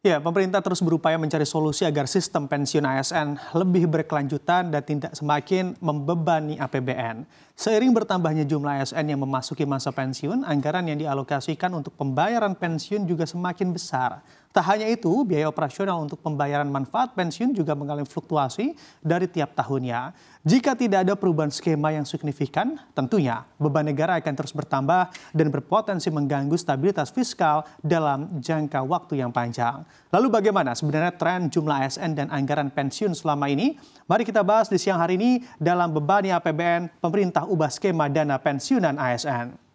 Ya, pemerintah terus berupaya mencari solusi agar sistem pensiun ASN lebih berkelanjutan dan tidak semakin membebani APBN. Seiring bertambahnya jumlah ASN yang memasuki masa pensiun, anggaran yang dialokasikan untuk pembayaran pensiun juga semakin besar. Tak hanya itu, biaya operasional untuk pembayaran manfaat pensiun juga mengalami fluktuasi dari tiap tahunnya. Jika tidak ada perubahan skema yang signifikan, tentunya beban negara akan terus bertambah dan berpotensi mengganggu stabilitas fiskal dalam jangka waktu yang panjang. Lalu bagaimana sebenarnya tren jumlah ASN dan anggaran pensiun selama ini? Mari kita bahas di siang hari ini dalam Bebani APBN, pemerintah ubah skema dana pensiunan ASN.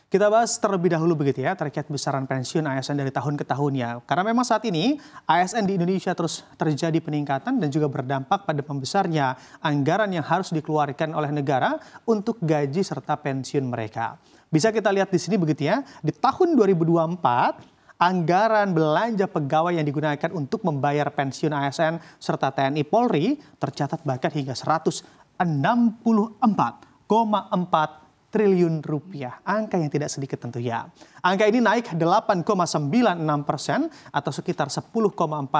Kita bahas terlebih dahulu begitu ya terkait besaran pensiun ASN dari tahun ke tahunnya. Karena memang saat ini ASN di Indonesia terus terjadi peningkatan dan juga berdampak pada membesarnya anggaran yang harus dikeluarkan oleh negara untuk gaji serta pensiun mereka. Bisa kita lihat di sini begitu ya, di tahun 2024 anggaran belanja pegawai yang digunakan untuk membayar pensiun ASN serta TNI Polri tercatat bahkan hingga 164,4 triliun rupiah. Angka yang tidak sedikit tentunya. Angka ini naik 8,96% atau sekitar 10,4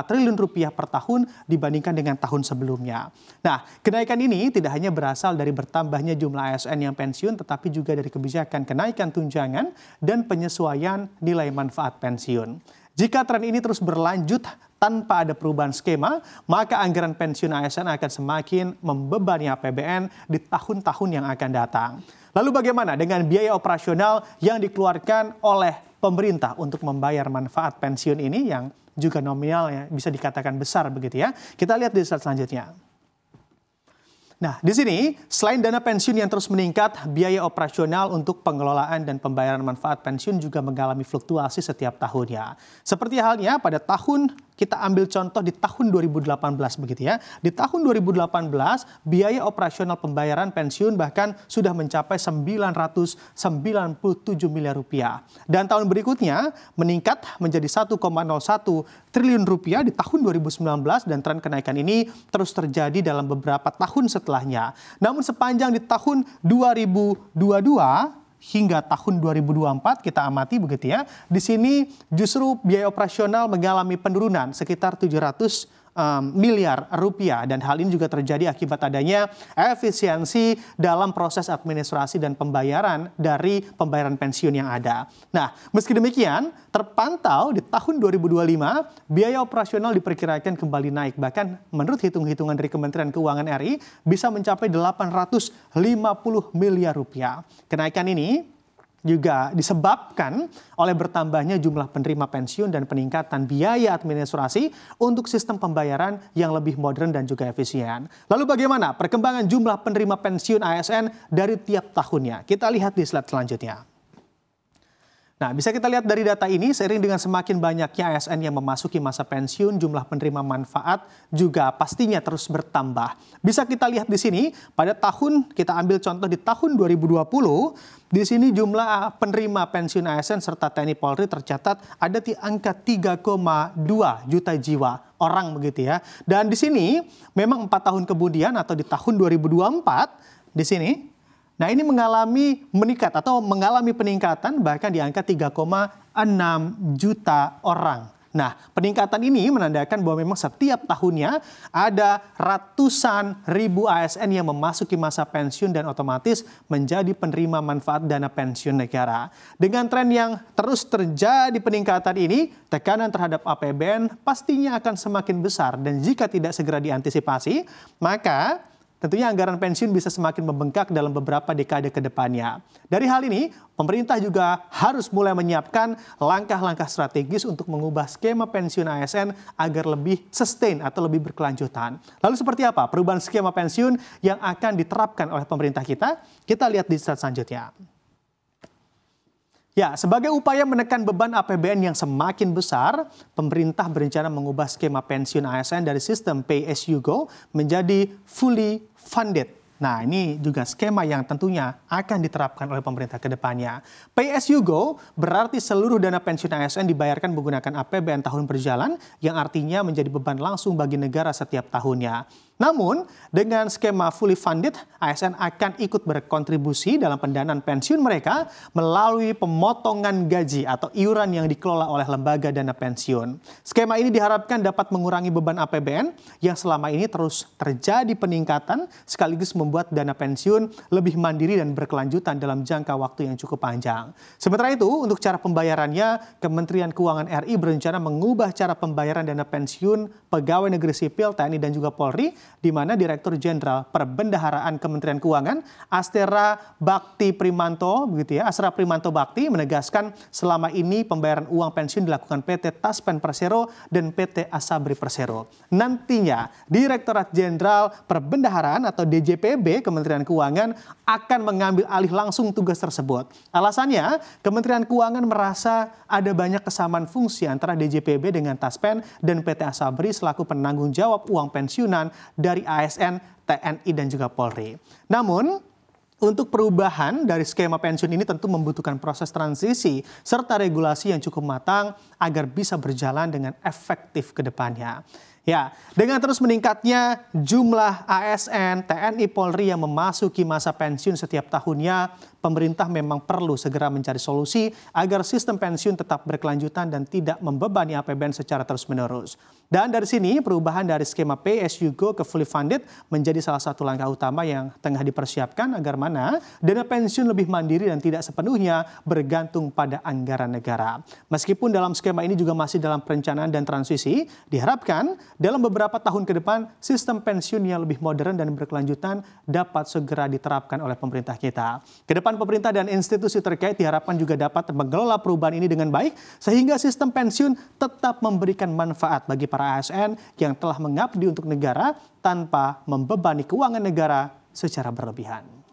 triliun rupiah per tahun dibandingkan dengan tahun sebelumnya. Nah, kenaikan ini tidak hanya berasal dari bertambahnya jumlah ASN yang pensiun, tetapi juga dari kebijakan kenaikan tunjangan dan penyesuaian nilai manfaat pensiun. Jika tren ini terus berlanjut tanpa ada perubahan skema, maka anggaran pensiun ASN akan semakin membebani APBN di tahun-tahun yang akan datang. Lalu bagaimana dengan biaya operasional yang dikeluarkan oleh pemerintah untuk membayar manfaat pensiun ini yang juga nominalnya bisa dikatakan besar begitu ya. Kita lihat di slide selanjutnya. Nah, di sini selain dana pensiun yang terus meningkat, biaya operasional untuk pengelolaan dan pembayaran manfaat pensiun juga mengalami fluktuasi setiap tahunnya. Seperti halnya pada tahun kita ambil contoh di tahun 2018 begitu ya. Di tahun 2018 biaya operasional pembayaran pensiun bahkan sudah mencapai 997 miliar rupiah. Dan tahun berikutnya meningkat menjadi 1,01 triliun rupiah di tahun 2019 dan tren kenaikan ini terus terjadi dalam beberapa tahun setelahnya. Namun sepanjang di tahun 2022 hingga tahun 2024 kita amati begitu ya. Di sini justru biaya operasional mengalami penurunan sekitar 700 miliar rupiah dan hal ini juga terjadi akibat adanya efisiensi dalam proses administrasi dan pembayaran dari pembayaran pensiun yang ada. Nah, meski demikian terpantau di tahun 2025 biaya operasional diperkirakan kembali naik, bahkan menurut hitung-hitungan dari Kementerian Keuangan RI bisa mencapai 850 miliar rupiah. Kenaikan ini juga disebabkan oleh bertambahnya jumlah penerima pensiun dan peningkatan biaya administrasi untuk sistem pembayaran yang lebih modern dan juga efisien. Lalu bagaimana perkembangan jumlah penerima pensiun ASN dari tiap tahunnya? Kita lihat di slide selanjutnya. Nah, bisa kita lihat dari data ini, seiring dengan semakin banyaknya ASN yang memasuki masa pensiun, jumlah penerima manfaat juga pastinya terus bertambah. Bisa kita lihat di sini, pada tahun, kita ambil contoh di tahun 2020, di sini jumlah penerima pensiun ASN serta TNI Polri tercatat ada di angka 3,2 juta jiwa orang begitu ya. Dan di sini memang 4 tahun kemudian atau di tahun 2024, di sini, nah ini mengalami meningkat atau mengalami peningkatan bahkan di angka 3,6 juta orang. Nah, peningkatan ini menandakan bahwa memang setiap tahunnya ada ratusan ribu ASN yang memasuki masa pensiun dan otomatis menjadi penerima manfaat dana pensiun negara. Dengan tren yang terus terjadi peningkatan ini, tekanan terhadap APBN pastinya akan semakin besar dan jika tidak segera diantisipasi, maka tentunya anggaran pensiun bisa semakin membengkak dalam beberapa dekade ke depannya. Dari hal ini, pemerintah juga harus mulai menyiapkan langkah-langkah strategis untuk mengubah skema pensiun ASN agar lebih sustain atau lebih berkelanjutan. Lalu seperti apa perubahan skema pensiun yang akan diterapkan oleh pemerintah kita? Kita lihat di slide selanjutnya. Ya, sebagai upaya menekan beban APBN yang semakin besar, pemerintah berencana mengubah skema pensiun ASN dari sistem pay as you go menjadi fully funded. Nah, ini juga skema yang tentunya akan diterapkan oleh pemerintah ke depannya. Pay as you go berarti seluruh dana pensiun ASN dibayarkan menggunakan APBN tahun berjalan yang artinya menjadi beban langsung bagi negara setiap tahunnya. Namun, dengan skema fully funded, ASN akan ikut berkontribusi dalam pendanaan pensiun mereka melalui pemotongan gaji atau iuran yang dikelola oleh lembaga dana pensiun. Skema ini diharapkan dapat mengurangi beban APBN yang selama ini terus terjadi peningkatan sekaligus membuat dana pensiun lebih mandiri dan berkelanjutan dalam jangka waktu yang cukup panjang. Sementara itu, untuk cara pembayarannya, Kementerian Keuangan RI berencana mengubah cara pembayaran dana pensiun pegawai negeri sipil, TNI dan juga Polri, di mana Direktur Jenderal Perbendaharaan Kementerian Keuangan Astera Bakti Primanto Asra Primanto Bakti menegaskan selama ini pembayaran uang pensiun dilakukan PT Taspen Persero dan PT Asabri Persero. Nantinya Direktorat Jenderal Perbendaharaan atau DJPB Kementerian Keuangan akan mengambil alih langsung tugas tersebut. Alasannya, Kementerian Keuangan merasa ada banyak kesamaan fungsi antara DJPB dengan Taspen dan PT Asabri selaku penanggung jawab uang pensiunan dari ASN, TNI, dan juga Polri. Namun, untuk perubahan dari skema pensiun ini tentu membutuhkan proses transisi serta regulasi yang cukup matang agar bisa berjalan dengan efektif ke depannya. Ya, dengan terus meningkatnya jumlah ASN, TNI, Polri yang memasuki masa pensiun setiap tahunnya, pemerintah memang perlu segera mencari solusi agar sistem pensiun tetap berkelanjutan dan tidak membebani APBN secara terus-menerus. Dan dari sini, perubahan dari skema Pay as you go ke fully funded menjadi salah satu langkah utama yang tengah dipersiapkan agar mana dana pensiun lebih mandiri dan tidak sepenuhnya bergantung pada anggaran negara. Meskipun dalam skema ini juga masih dalam perencanaan dan transisi, diharapkan dalam beberapa tahun ke depan, sistem pensiun yang lebih modern dan berkelanjutan dapat segera diterapkan oleh pemerintah kita. Kedepan pemerintah dan institusi terkait diharapkan juga dapat mengelola perubahan ini dengan baik, sehingga sistem pensiun tetap memberikan manfaat bagi para ASN yang telah mengabdi untuk negara tanpa membebani keuangan negara secara berlebihan.